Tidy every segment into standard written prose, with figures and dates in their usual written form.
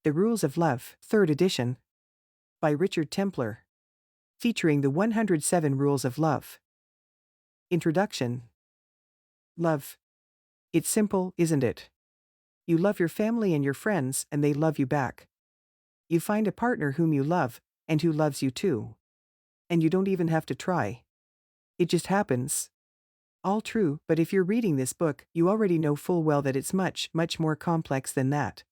The Rules of Love, 3rd edition, by Richard Templar, featuring the 107 Rules of Love. Introduction. Love. It's simple, isn't it? You love your family and your friends, and they love you back. You find a partner whom you love, and who loves you too. And you don't even have to try. It just happens. All true, but if you're reading this book, you already know full well that it's much, much more complex than that.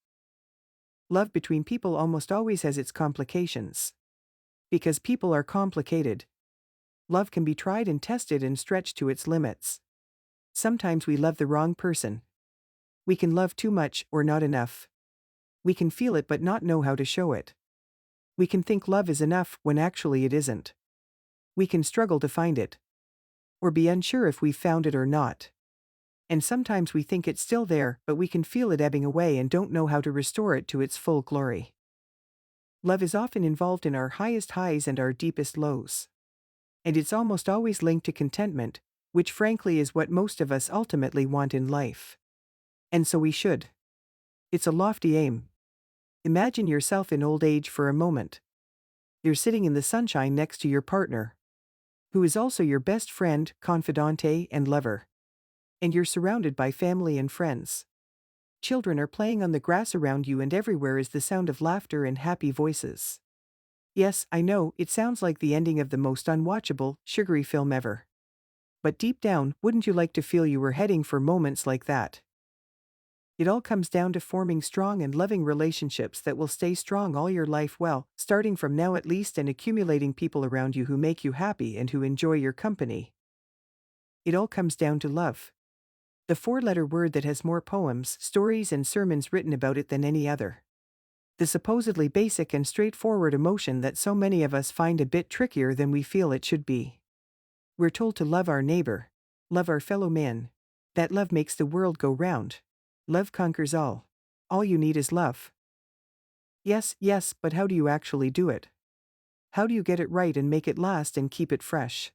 Love between people almost always has its complications. Because people are complicated. Love can be tried and tested and stretched to its limits. Sometimes we love the wrong person. We can love too much or not enough. We can feel it but not know how to show it. We can think love is enough when actually it isn't. We can struggle to find it. Or be unsure if we've found it or not. And sometimes we think it's still there, but we can feel it ebbing away and don't know how to restore it to its full glory. Love is often involved in our highest highs and our deepest lows. And it's almost always linked to contentment, which frankly is what most of us ultimately want in life. And so we should. It's a lofty aim. Imagine yourself in old age for a moment. You're sitting in the sunshine next to your partner, who is also your best friend, confidante, and lover. And you're surrounded by family and friends. Children are playing on the grass around you, and everywhere is the sound of laughter and happy voices. Yes, I know, it sounds like the ending of the most unwatchable, sugary film ever. But deep down, wouldn't you like to feel you were heading for moments like that? It all comes down to forming strong and loving relationships that will stay strong all your life, well, starting from now at least, and accumulating people around you who make you happy and who enjoy your company. It all comes down to love. The 4-letter word that has more poems, stories, and sermons written about it than any other. The supposedly basic and straightforward emotion that so many of us find a bit trickier than we feel it should be. We're told to love our neighbor, love our fellow man. That love makes the world go round. Love conquers all. All you need is love. Yes, yes, but how do you actually do it? How do you get it right and make it last and keep it fresh?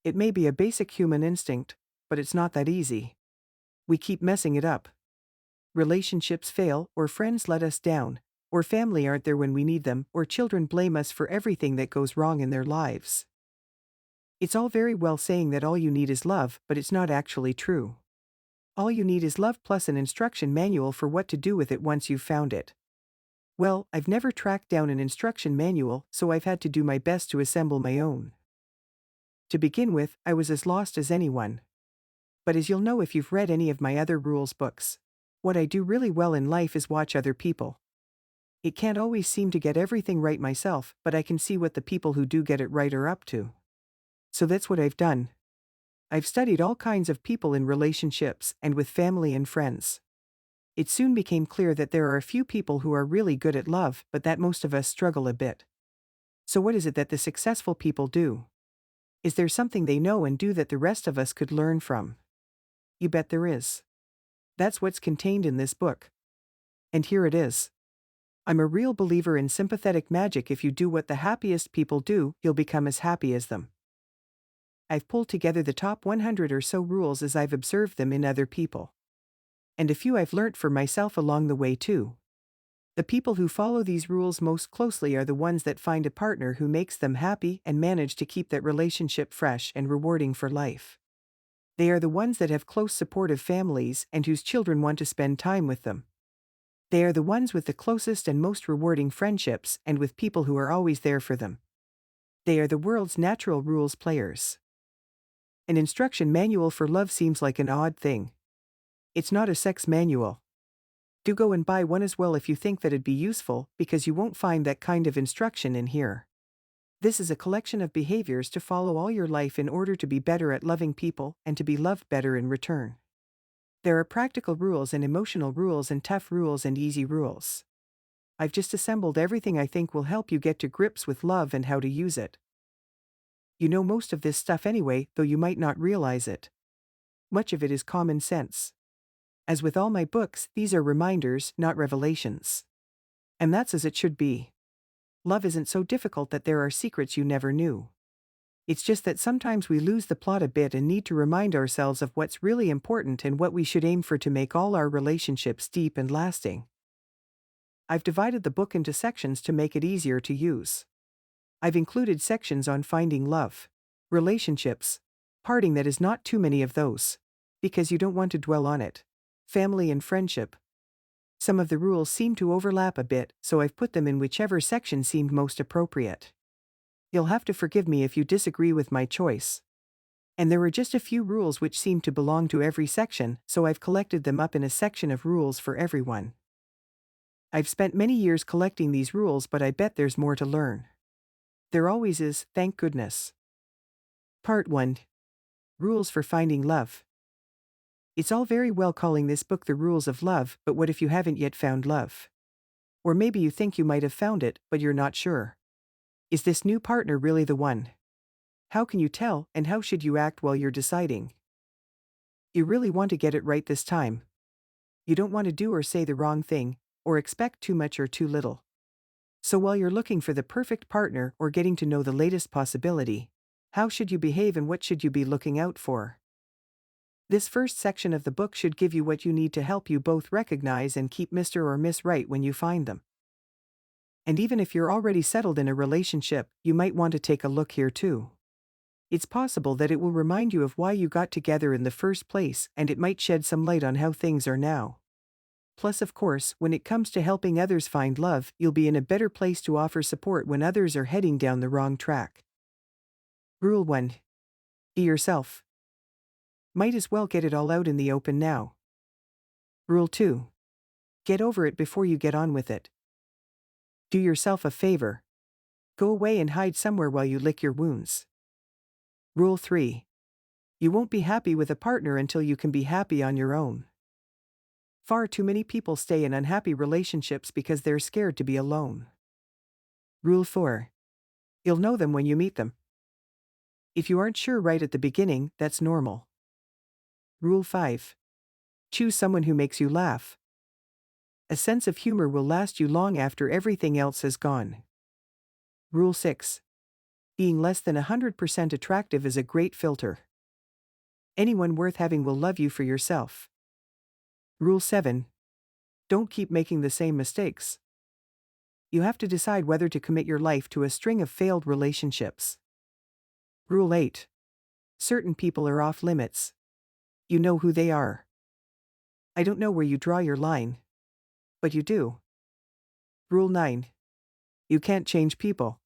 It may be a basic human instinct, but it's not that easy. We keep messing it up. Relationships fail, or friends let us down, or family aren't there when we need them, or children blame us for everything that goes wrong in their lives. It's all very well saying that all you need is love, but it's not actually true. All you need is love plus an instruction manual for what to do with it once you've found it. Well, I've never tracked down an instruction manual, so I've had to do my best to assemble my own. To begin with, I was as lost as anyone. But as you'll know if you've read any of my other rules books, what I do really well in life is watch other people. It can't always seem to get everything right myself, but I can see what the people who do get it right are up to. So that's what I've done. I've studied all kinds of people in relationships and with family and friends. It soon became clear that there are a few people who are really good at love, but that most of us struggle a bit. So what is it that the successful people do? Is there something they know and do that the rest of us could learn from? You bet there is. That's what's contained in this book. And here it is. I'm a real believer in sympathetic magic. If you do what the happiest people do, you'll become as happy as them. I've pulled together the top 100 or so rules as I've observed them in other people. And a few I've learnt for myself along the way too. The people who follow these rules most closely are the ones that find a partner who makes them happy and manage to keep that relationship fresh and rewarding for life. They are the ones that have close supportive families and whose children want to spend time with them. They are the ones with the closest and most rewarding friendships and with people who are always there for them. They are the world's natural rules players. An instruction manual for love seems like an odd thing. It's not a sex manual. Do go and buy one as well if you think that'd be useful, because you won't find that kind of instruction in here. This is a collection of behaviors to follow all your life in order to be better at loving people and to be loved better in return. There are practical rules and emotional rules and tough rules and easy rules. I've just assembled everything I think will help you get to grips with love and how to use it. You know most of this stuff anyway, though you might not realize it. Much of it is common sense. As with all my books, these are reminders, not revelations. And that's as it should be. Love isn't so difficult that there are secrets you never knew. It's just that sometimes we lose the plot a bit and need to remind ourselves of what's really important and what we should aim for to make all our relationships deep and lasting. I've divided the book into sections to make it easier to use. I've included sections on finding love, relationships, parting that is not too many of those, because you don't want to dwell on it, family and friendship. Some of the rules seem to overlap a bit, so I've put them in whichever section seemed most appropriate. You'll have to forgive me if you disagree with my choice. And there were just a few rules which seem to belong to every section, so I've collected them up in a section of rules for everyone. I've spent many years collecting these rules, but I bet there's more to learn. There always is, thank goodness. Part 1. Rules for Finding Love. It's all very well calling this book The Rules of Love, but what if you haven't yet found love? Or maybe you think you might have found it, but you're not sure. Is this new partner really the one? How can you tell, and how should you act while you're deciding? You really want to get it right this time. You don't want to do or say the wrong thing, or expect too much or too little. So while you're looking for the perfect partner or getting to know the latest possibility, how should you behave and what should you be looking out for? This first section of the book should give you what you need to help you both recognize and keep Mr. or Miss Right when you find them. And even if you're already settled in a relationship, you might want to take a look here too. It's possible that it will remind you of why you got together in the first place, and it might shed some light on how things are now. Plus, of course, when it comes to helping others find love, you'll be in a better place to offer support when others are heading down the wrong track. Rule 1. Be yourself. Might as well get it all out in the open now. Rule 2. Get over it before you get on with it. Do yourself a favor. Go away and hide somewhere while you lick your wounds. Rule 3. You won't be happy with a partner until you can be happy on your own. Far too many people stay in unhappy relationships because they're scared to be alone. Rule 4. You'll know them when you meet them. If you aren't sure right at the beginning, that's normal. Rule 5. Choose someone who makes you laugh. A sense of humor will last you long after everything else has gone. Rule 6. Being less than 100% attractive is a great filter. Anyone worth having will love you for yourself. Rule 7. Don't keep making the same mistakes. You have to decide whether to commit your life to a string of failed relationships. Rule 8. Certain people are off limits. You know who they are. I don't know where you draw your line, but you do. Rule 9. You can't change people.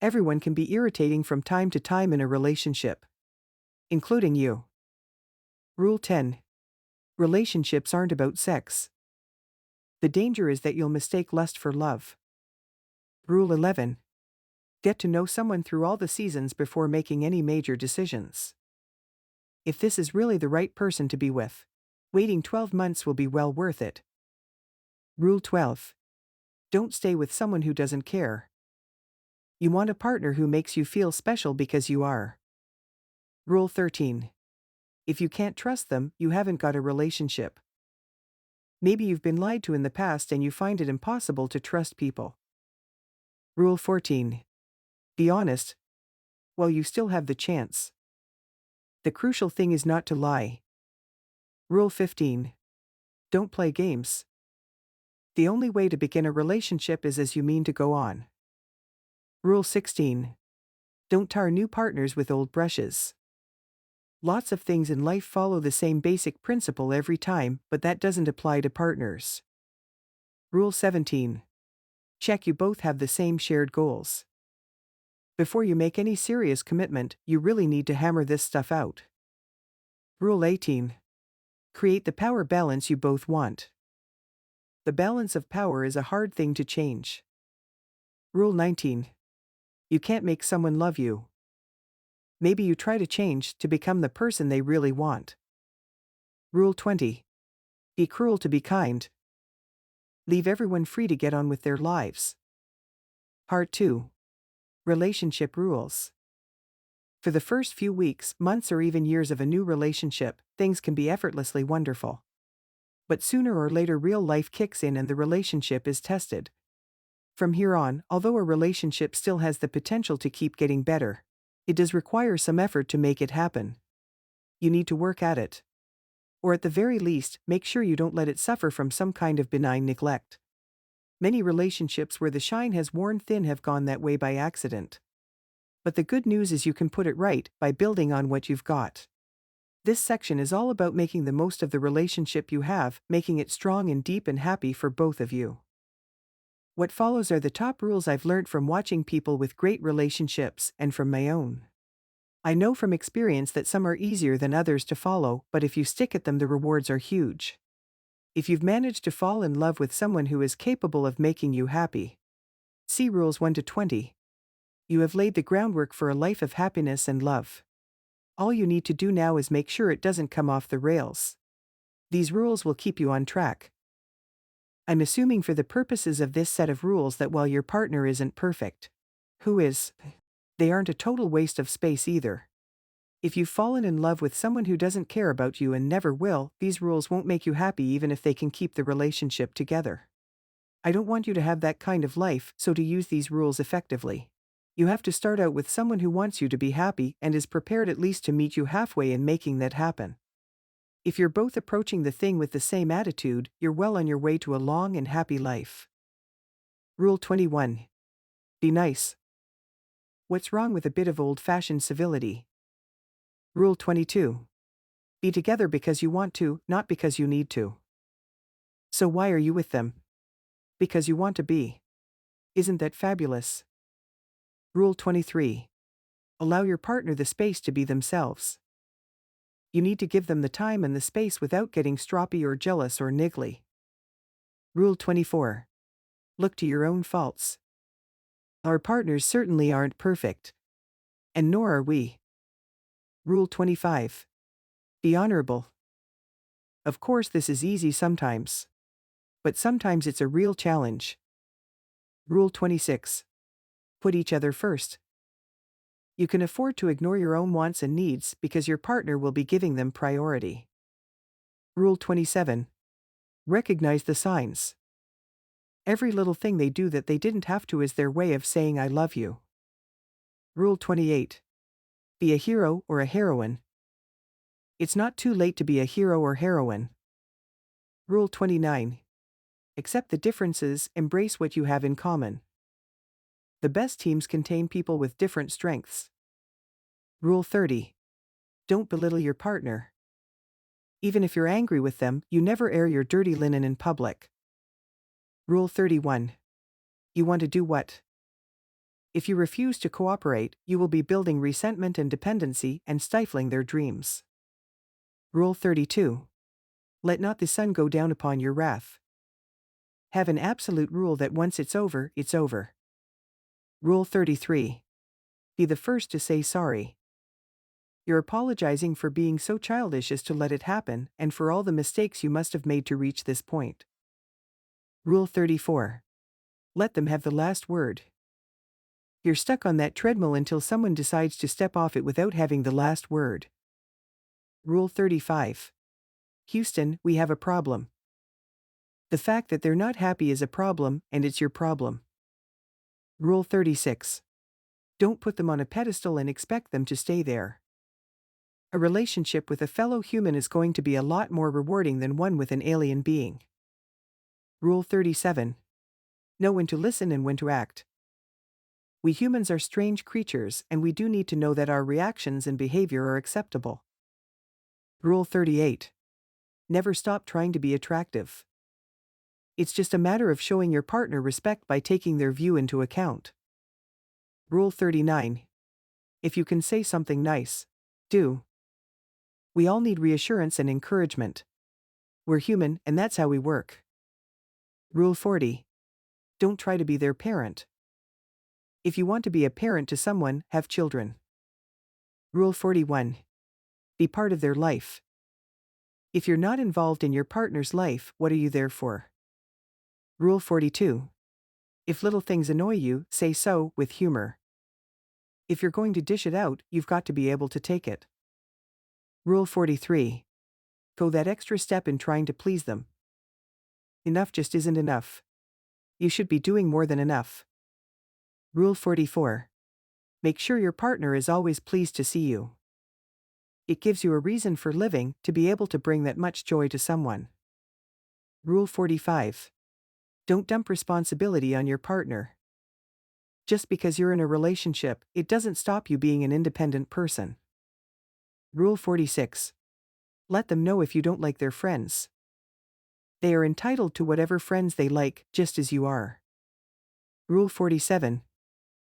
Everyone can be irritating from time to time in a relationship, including you. Rule 10. Relationships aren't about sex. The danger is that you'll mistake lust for love. Rule 11. Get to know someone through all the seasons before making any major decisions. If this is really the right person to be with, waiting 12 months will be well worth it. Rule 12. Don't stay with someone who doesn't care. You want a partner who makes you feel special because you are. Rule 13. If you can't trust them, you haven't got a relationship. Maybe you've been lied to in the past and you find it impossible to trust people. Rule 14. Be honest. Well, you still have the chance. The crucial thing is not to lie. Rule 15. Don't play games. The only way to begin a relationship is as you mean to go on. Rule 16. Don't tar new partners with old brushes. Lots of things in life follow the same basic principle every time, but that doesn't apply to partners. Rule 17. Check you both have the same shared goals. Before you make any serious commitment, you really need to hammer this stuff out. Rule 18. Create the power balance you both want. The balance of power is a hard thing to change. Rule 19. You can't make someone love you. Maybe you try to change to become the person they really want. Rule 20. Be cruel to be kind. Leave everyone free to get on with their lives. Part 2. Relationship rules. For the first few weeks, months, or even years of a new relationship, things can be effortlessly wonderful. But sooner or later, real life kicks in and the relationship is tested. From here on, although a relationship still has the potential to keep getting better, it does require some effort to make it happen. You need to work at it. Or at the very least, make sure you don't let it suffer from some kind of benign neglect. Many relationships where the shine has worn thin have gone that way by accident. But the good news is you can put it right by building on what you've got. This section is all about making the most of the relationship you have, making it strong and deep and happy for both of you. What follows are the top rules I've learned from watching people with great relationships and from my own. I know from experience that some are easier than others to follow, but if you stick at them, the rewards are huge. If you've managed to fall in love with someone who is capable of making you happy, see Rules 1 to 20. You have laid the groundwork for a life of happiness and love. All you need to do now is make sure it doesn't come off the rails. These rules will keep you on track. I'm assuming for the purposes of this set of rules that while your partner isn't perfect, who is? They aren't a total waste of space either. If you've fallen in love with someone who doesn't care about you and never will, these rules won't make you happy even if they can keep the relationship together. I don't want you to have that kind of life, so to use these rules effectively, you have to start out with someone who wants you to be happy and is prepared at least to meet you halfway in making that happen. If you're both approaching the thing with the same attitude, you're well on your way to a long and happy life. Rule 21. Be nice. What's wrong with a bit of old-fashioned civility? Rule 22. Be together because you want to, not because you need to. So why are you with them? Because you want to be. Isn't that fabulous? Rule 23. Allow your partner the space to be themselves. You need to give them the time and the space without getting stroppy or jealous or niggly. Rule 24. Look to your own faults. Our partners certainly aren't perfect. And nor are we. Rule 25. Be honorable. Of course, this is easy sometimes. But sometimes it's a real challenge. Rule 26. Put each other first. You can afford to ignore your own wants and needs because your partner will be giving them priority. Rule 27. Recognize the signs. Every little thing they do that they didn't have to is their way of saying I love you. Rule 28. Be a hero or a heroine. It's not too late to be a hero or heroine. Rule 29. Accept the differences, embrace what you have in common. The best teams contain people with different strengths. Rule 30. Don't belittle your partner. Even if you're angry with them, you never air your dirty linen in public. Rule 31. You want to do what? If you refuse to cooperate, you will be building resentment and dependency and stifling their dreams. Rule 32. Let not the sun go down upon your wrath. Have an absolute rule that once it's over, it's over. Rule 33. Be the first to say sorry. You're apologizing for being so childish as to let it happen and for all the mistakes you must have made to reach this point. Rule 34. Let them have the last word. You're stuck on that treadmill until someone decides to step off it without having the last word. Rule 35. Houston, we have a problem. The fact that they're not happy is a problem, and it's your problem. Rule 36. Don't put them on a pedestal and expect them to stay there. A relationship with a fellow human is going to be a lot more rewarding than one with an alien being. Rule 37. Know when to listen and when to act. We humans are strange creatures, and we do need to know that our reactions and behavior are acceptable. Rule 38. Never stop trying to be attractive. It's just a matter of showing your partner respect by taking their view into account. Rule 39. If you can say something nice, do. We all need reassurance and encouragement. We're human, and that's how we work. Rule 40. Don't try to be their parent. If you want to be a parent to someone, have children. Rule 41. Be part of their life. If you're not involved in your partner's life, what are you there for? Rule 42. If little things annoy you, say so, with humor. If you're going to dish it out, you've got to be able to take it. Rule 43. Go that extra step in trying to please them. Enough just isn't enough. You should be doing more than enough. Rule 44. Make sure your partner is always pleased to see you. It gives you a reason for living to be able to bring that much joy to someone. Rule 45. Don't dump responsibility on your partner. Just because you're in a relationship, it doesn't stop you being an independent person. Rule 46. Let them know if you don't like their friends. They are entitled to whatever friends they like, just as you are. Rule 47.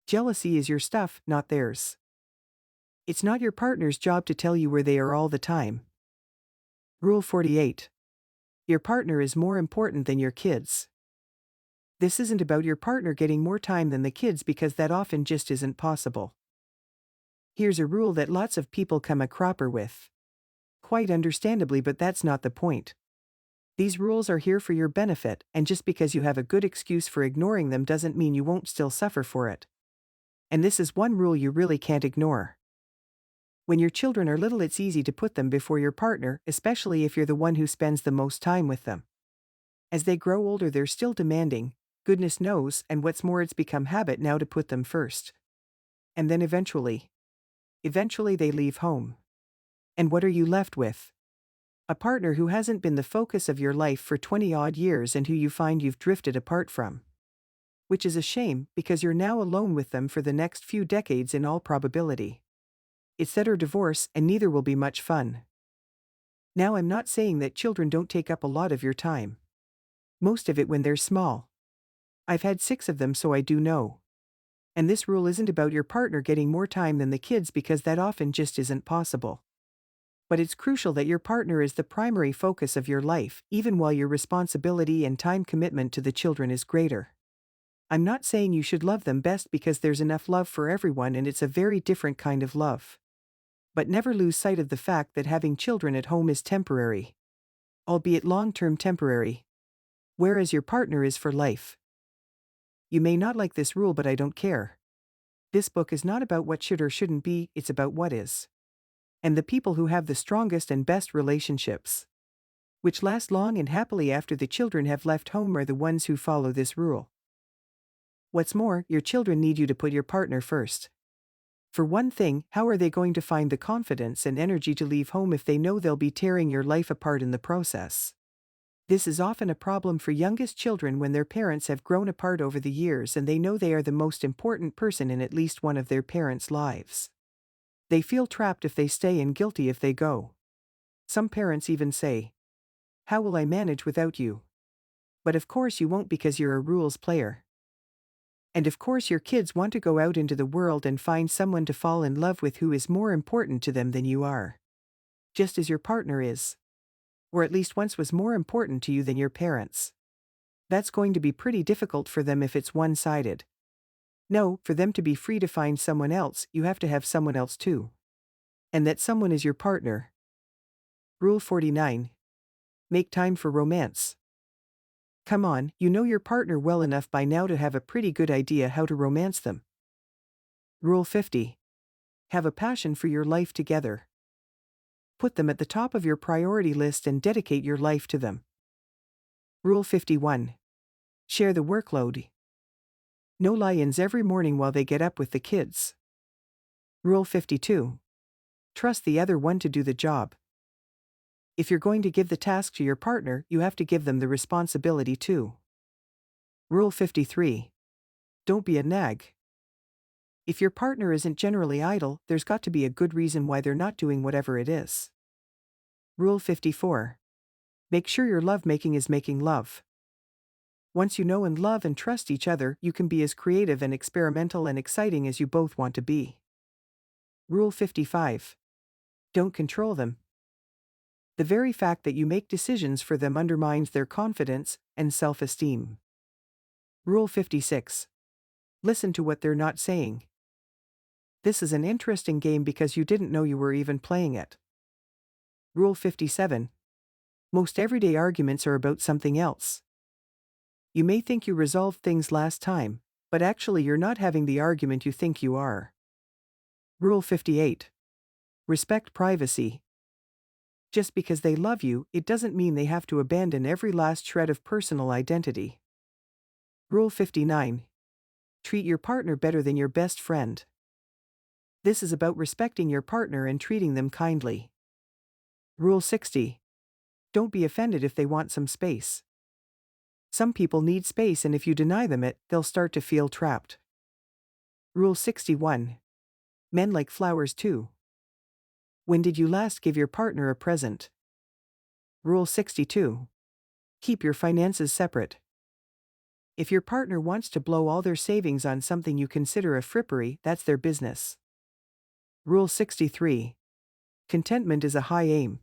Jealousy is your stuff, not theirs. It's not your partner's job to tell you where they are all the time. Rule 48. Your partner is more important than your kids. This isn't about your partner getting more time than the kids because that often just isn't possible. Here's a rule that lots of people come a cropper with. Quite understandably, but that's not the point. These rules are here for your benefit, and just because you have a good excuse for ignoring them doesn't mean you won't still suffer for it. And this is one rule you really can't ignore. When your children are little, it's easy to put them before your partner, especially if you're the one who spends the most time with them. As they grow older, they're still demanding, goodness knows, and what's more, it's become habit now to put them first. And then eventually they leave home. And what are you left with? A partner who hasn't been the focus of your life for 20-odd years and who you find you've drifted apart from. Which is a shame, because you're now alone with them for the next few decades in all probability. It's that or divorce, and neither will be much fun. Now, I'm not saying that children don't take up a lot of your time. Most of it when they're small. I've had 6 of them, so I do know. And this rule isn't about your partner getting more time than the kids because that often just isn't possible. But it's crucial that your partner is the primary focus of your life, even while your responsibility and time commitment to the children is greater. I'm not saying you should love them best because there's enough love for everyone and it's a very different kind of love. But never lose sight of the fact that having children at home is temporary. Albeit long-term temporary. Whereas your partner is for life. You may not like this rule, but I don't care. This book is not about what should or shouldn't be, it's about what is. And the people who have the strongest and best relationships, which last long and happily after the children have left home, are the ones who follow this rule. What's more, your children need you to put your partner first. For one thing, how are they going to find the confidence and energy to leave home if they know they'll be tearing your life apart in the process? This is often a problem for youngest children when their parents have grown apart over the years and they know they are the most important person in at least one of their parents' lives. They feel trapped if they stay and guilty if they go. Some parents even say, "How will I manage without you?" But of course you won't, because you're a rules player. And of course your kids want to go out into the world and find someone to fall in love with who is more important to them than you are. Just as your partner is. Or at least once was more important to you than your parents. That's going to be pretty difficult for them if it's one-sided. No, for them to be free to find someone else, you have to have someone else too. And that someone is your partner. Rule 49. Make time for romance. Come on, you know your partner well enough by now to have a pretty good idea how to romance them. Rule 50. Have a passion for your life together. Put them at the top of your priority list and dedicate your life to them. Rule 51. Share the workload. No lie-ins every morning while they get up with the kids. Rule 52. Trust the other one to do the job. If you're going to give the task to your partner, you have to give them the responsibility too. Rule 53. Don't be a nag. If your partner isn't generally idle, there's got to be a good reason why they're not doing whatever it is. Rule 54. Make sure your lovemaking is making love. Once you know and love and trust each other, you can be as creative and experimental and exciting as you both want to be. Rule 55. Don't control them. The very fact that you make decisions for them undermines their confidence and self-esteem. Rule 56. Listen to what they're not saying. This is an interesting game because you didn't know you were even playing it. Rule 57. Most everyday arguments are about something else. You may think you resolved things last time, but actually you're not having the argument you think you are. Rule 58. Respect privacy. Just because they love you, it doesn't mean they have to abandon every last shred of personal identity. Rule 59. Treat your partner better than your best friend. This is about respecting your partner and treating them kindly. Rule 60. Don't be offended if they want some space. Some people need space, and if you deny them it, they'll start to feel trapped. Rule 61. Men like flowers too. When did you last give your partner a present? Rule 62. Keep your finances separate. If your partner wants to blow all their savings on something you consider a frippery, that's their business. Rule 63. Contentment is a high aim.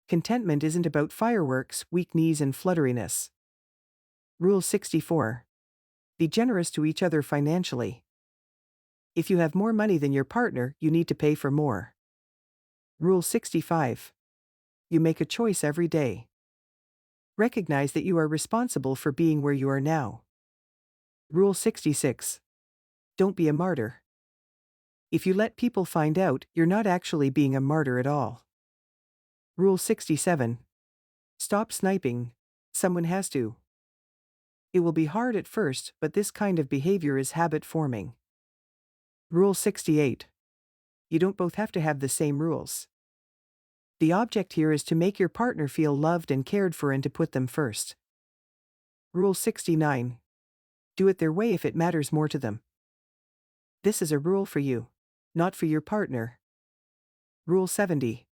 Contentment isn't about fireworks, weak knees, and flutteriness. Rule 64. Be generous to each other financially. If you have more money than your partner, you need to pay for more. Rule 65. You make a choice every day. Recognize that you are responsible for being where you are now. Rule 66. Don't be a martyr. If you let people find out, you're not actually being a martyr at all. Rule 67. Stop sniping. Someone has to. It will be hard at first, but this kind of behavior is habit forming. Rule 68. You don't both have to have the same rules. The object here is to make your partner feel loved and cared for and to put them first. Rule 69. Do it their way if it matters more to them. This is a rule for you, not for your partner. Rule 70.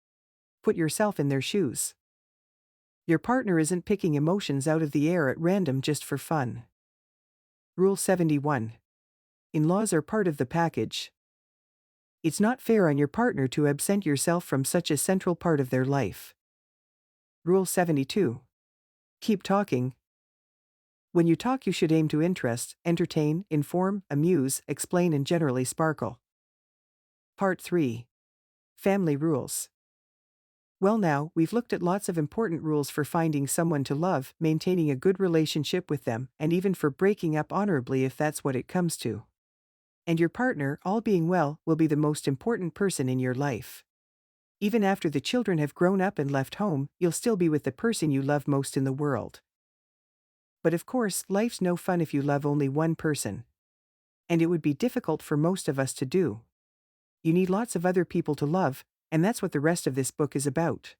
Put yourself in their shoes. Your partner isn't picking emotions out of the air at random just for fun. Rule 71. In-laws are part of the package. It's not fair on your partner to absent yourself from such a central part of their life. Rule 72. Keep talking. When you talk, you should aim to interest, entertain, inform, amuse, explain, and generally sparkle. Part 3. Family rules. Well, now, we've looked at lots of important rules for finding someone to love, maintaining a good relationship with them, and even for breaking up honorably if that's what it comes to. And your partner, all being well, will be the most important person in your life. Even after the children have grown up and left home, you'll still be with the person you love most in the world. But of course, life's no fun if you love only one person. And it would be difficult for most of us to do. You need lots of other people to love, and that's what the rest of this book is about.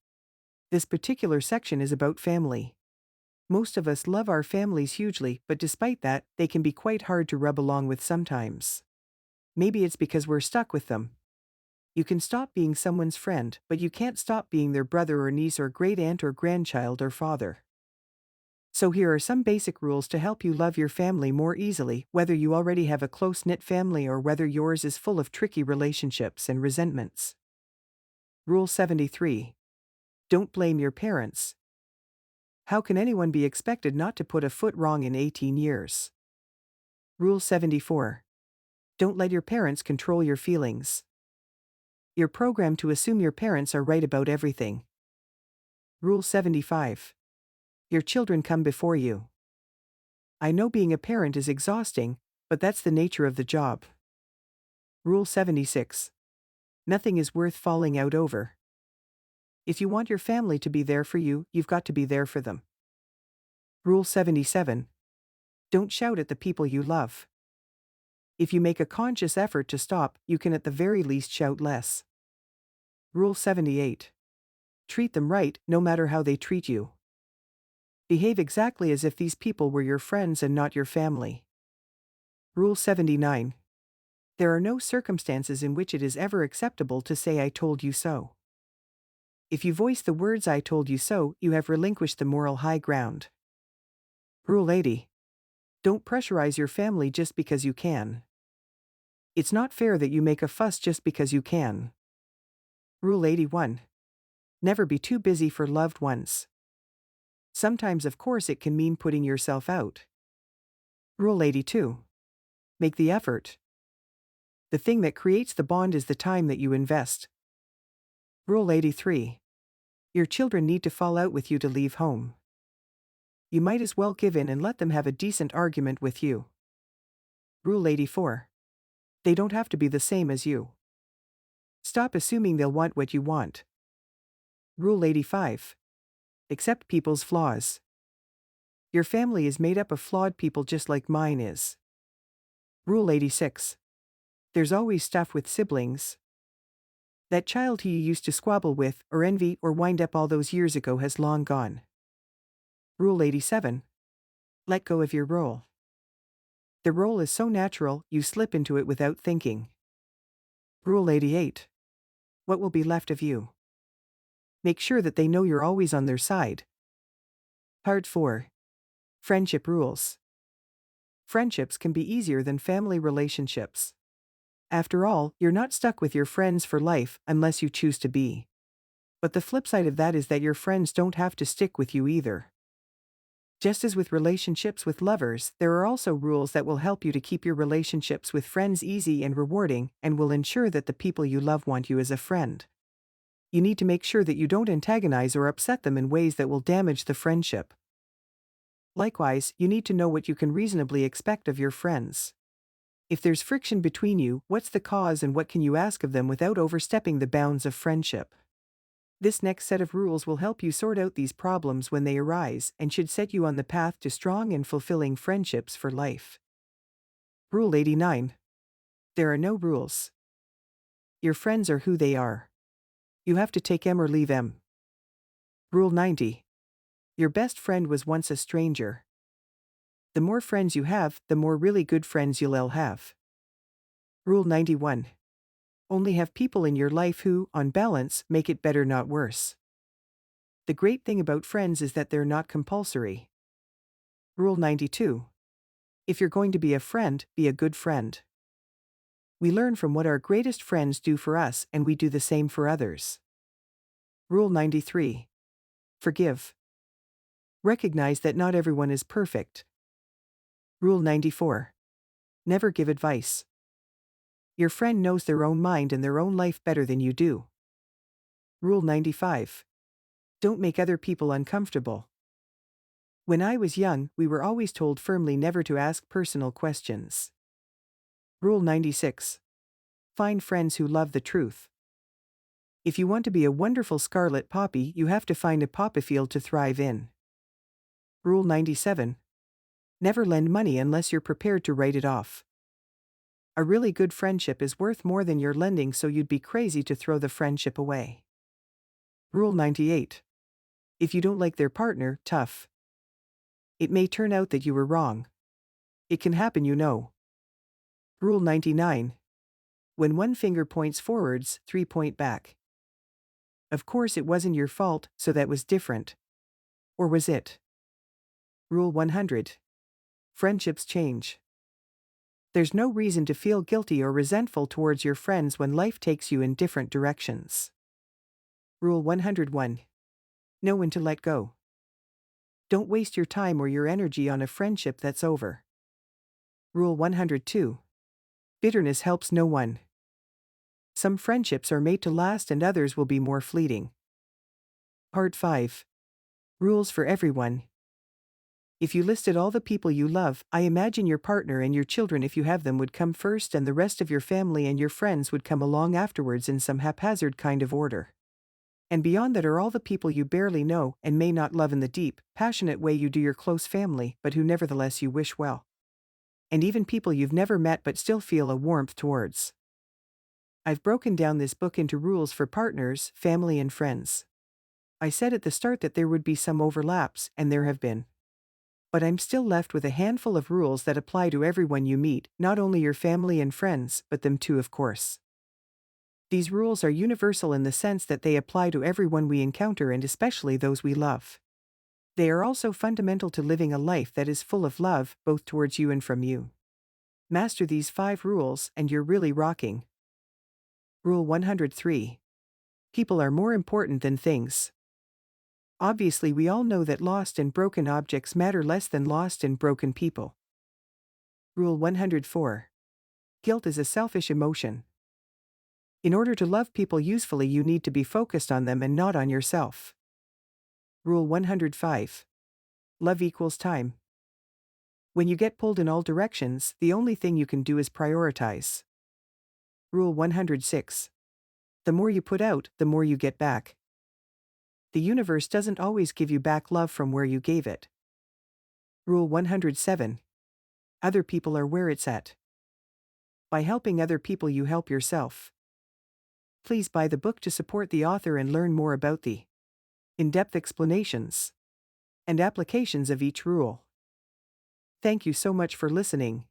This particular section is about family. Most of us love our families hugely, but despite that, they can be quite hard to rub along with sometimes. Maybe it's because we're stuck with them. You can stop being someone's friend, but you can't stop being their brother or niece or great aunt or grandchild or father. So here are some basic rules to help you love your family more easily, whether you already have a close-knit family or whether yours is full of tricky relationships and resentments. Rule 73. Don't blame your parents. How can anyone be expected not to put a foot wrong in 18 years? Rule 74. Don't let your parents control your feelings. You're programmed to assume your parents are right about everything. Rule 75. Your children come before you. I know being a parent is exhausting, but that's the nature of the job. Rule 76. Nothing is worth falling out over. If you want your family to be there for you, you've got to be there for them. Rule 77. Don't shout at the people you love. If you make a conscious effort to stop, you can at the very least shout less. Rule 78. Treat them right, no matter how they treat you. Behave exactly as if these people were your friends and not your family. Rule 79. There are no circumstances in which it is ever acceptable to say "I told you so." If you voice the words "I told you so," you have relinquished the moral high ground. Rule 80. Don't pressurize your family just because you can. It's not fair that you make a fuss just because you can. Rule 81. Never be too busy for loved ones. Sometimes, of course, it can mean putting yourself out. Rule 82. Make the effort. The thing that creates the bond is the time that you invest. Rule 83. Your children need to fall out with you to leave home. You might as well give in and let them have a decent argument with you. Rule 84. They don't have to be the same as you. Stop assuming they'll want what you want. Rule 85. Accept people's flaws. Your family is made up of flawed people just like mine is. Rule 86. There's always stuff with siblings. That child who you used to squabble with, or envy, or wind up all those years ago has long gone. Rule 87. Let go of your role. The role is so natural, you slip into it without thinking. Rule 88. What will be left of you? Make sure that they know you're always on their side. Part 4. Friendship rules. Friendships can be easier than family relationships. After all, you're not stuck with your friends for life unless you choose to be. But the flip side of that is that your friends don't have to stick with you either. Just as with relationships with lovers, there are also rules that will help you to keep your relationships with friends easy and rewarding and will ensure that the people you love want you as a friend. You need to make sure that you don't antagonize or upset them in ways that will damage the friendship. Likewise, you need to know what you can reasonably expect of your friends. If there's friction between you, what's the cause and what can you ask of them without overstepping the bounds of friendship? This next set of rules will help you sort out these problems when they arise and should set you on the path to strong and fulfilling friendships for life. Rule 89. There are no rules. Your friends are who they are. You have to take 'em or leave 'em. Rule 90. Your best friend was once a stranger. The more friends you have, the more really good friends you'll have. Rule 91. Only have people in your life who, on balance, make it better not worse. The great thing about friends is that they're not compulsory. Rule 92. If you're going to be a friend, be a good friend. We learn from what our greatest friends do for us and we do the same for others. Rule 93. Forgive. Recognize that not everyone is perfect. Rule 94. Never give advice. Your friend knows their own mind and their own life better than you do. Rule 95. Don't make other people uncomfortable. When I was young, we were always told firmly never to ask personal questions. Rule 96. Find friends who love the truth. If you want to be a wonderful scarlet poppy, you have to find a poppy field to thrive in. Rule 97. Never lend money unless you're prepared to write it off. A really good friendship is worth more than your lending, so you'd be crazy to throw the friendship away. Rule 98. If you don't like their partner, tough. It may turn out that you were wrong. It can happen, you know. Rule 99. When one finger points forwards, 3 point back. Of course it wasn't your fault, so that was different. Or was it? Rule 100. Friendships change. There's no reason to feel guilty or resentful towards your friends when life takes you in different directions. Rule 101. Know when to let go. Don't waste your time or your energy on a friendship that's over. Rule 102. Bitterness helps no one. Some friendships are made to last and others will be more fleeting. Part 5. Rules for everyone. If you listed all the people you love, I imagine your partner and your children, if you have them, would come first and the rest of your family and your friends would come along afterwards in some haphazard kind of order. And beyond that are all the people you barely know and may not love in the deep, passionate way you do your close family, but who nevertheless you wish well. And even people you've never met but still feel a warmth towards. I've broken down this book into rules for partners, family and friends. I said at the start that there would be some overlaps, and there have been. But I'm still left with a handful of rules that apply to everyone you meet, not only your family and friends, but them too, of course. These rules are universal in the sense that they apply to everyone we encounter and especially those we love. They are also fundamental to living a life that is full of love, both towards you and from you. Master these 5 rules, and you're really rocking. Rule 103. People are more important than things. Obviously, we all know that lost and broken objects matter less than lost and broken people. Rule 104. Guilt is a selfish emotion. In order to love people usefully, you need to be focused on them and not on yourself. Rule 105. Love equals time. When you get pulled in all directions, the only thing you can do is prioritize. Rule 106. The more you put out, the more you get back. The universe doesn't always give you back love from where you gave it. Rule 107. Other people are where it's at. By helping other people, you help yourself. Please buy the book to support the author and learn more about the in-depth explanations and applications of each rule. Thank you so much for listening.